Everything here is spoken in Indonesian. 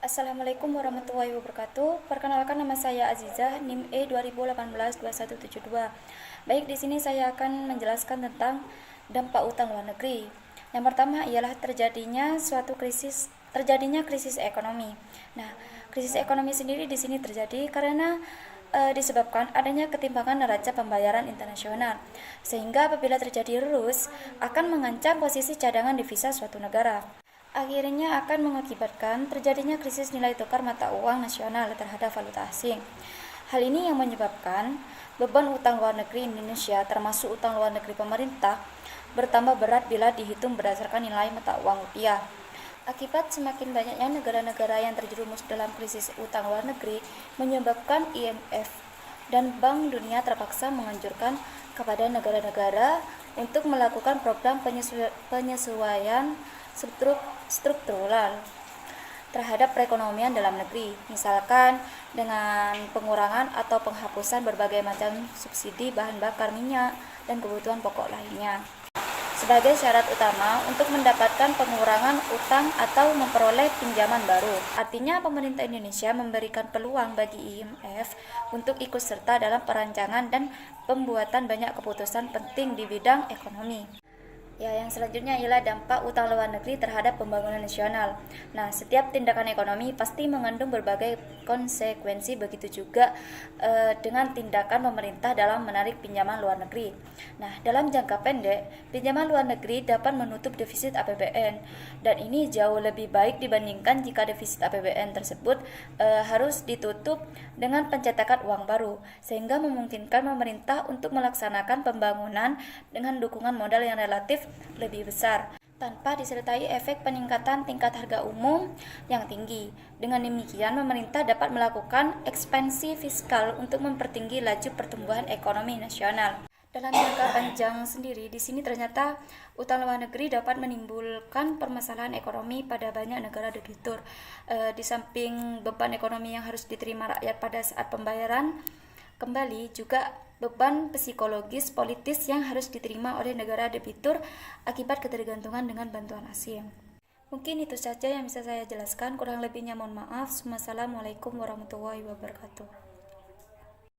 Assalamualaikum warahmatullahi wabarakatuh. Perkenalkan, nama saya Azizah, NIM E 2018-2172. Baik, di sini saya akan menjelaskan tentang dampak utang luar negeri. Yang pertama ialah terjadinya krisis ekonomi. Nah, krisis ekonomi sendiri di sini terjadi karena disebabkan adanya ketimpangan neraca pembayaran internasional, sehingga apabila terjadi rus akan mengancam posisi cadangan devisa suatu negara. Akhirnya akan mengakibatkan terjadinya krisis nilai tukar mata uang nasional terhadap valuta asing. Hal ini yang menyebabkan beban utang luar negeri Indonesia, termasuk utang luar negeri pemerintah, bertambah berat bila dihitung berdasarkan nilai mata uang rupiah. Akibat semakin banyaknya negara-negara yang terjerumus dalam krisis utang luar negeri, menyebabkan IMF dan Bank Dunia terpaksa menganjurkan kepada negara-negara untuk melakukan program penyesuaian struktural terhadap perekonomian dalam negeri, misalkan dengan pengurangan atau penghapusan berbagai macam subsidi bahan bakar minyak dan kebutuhan pokok lainnya sebagai syarat utama untuk mendapatkan pengurangan utang atau memperoleh pinjaman baru. Artinya pemerintah Indonesia memberikan peluang bagi IMF untuk ikut serta dalam perancangan dan pembuatan banyak keputusan penting di bidang ekonomi. Ya, yang selanjutnya ialah dampak utang luar negeri terhadap pembangunan nasional. Nah, setiap tindakan ekonomi pasti mengandung berbagai konsekuensi, begitu juga dengan tindakan pemerintah dalam menarik pinjaman luar negeri. Nah, dalam jangka pendek, pinjaman luar negeri dapat menutup defisit APBN, dan ini jauh lebih baik dibandingkan jika defisit APBN tersebut harus ditutup dengan pencetakan uang baru, sehingga memungkinkan pemerintah untuk melaksanakan pembangunan dengan dukungan modal yang relatif lebih besar tanpa disertai efek peningkatan tingkat harga umum yang tinggi. Dengan demikian, pemerintah dapat melakukan ekspansi fiskal untuk mempertinggi laju pertumbuhan ekonomi nasional. Dalam jangka panjang sendiri, di sini ternyata utang luar negeri dapat menimbulkan permasalahan ekonomi pada banyak negara debitur. Di samping beban ekonomi yang harus diterima rakyat pada saat pembayaran kembali, juga beban psikologis politis yang harus diterima oleh negara debitur akibat ketergantungan dengan bantuan asing. Mungkin itu saja yang bisa saya jelaskan, kurang lebihnya mohon maaf. Wassalamualaikum warahmatullahi wabarakatuh.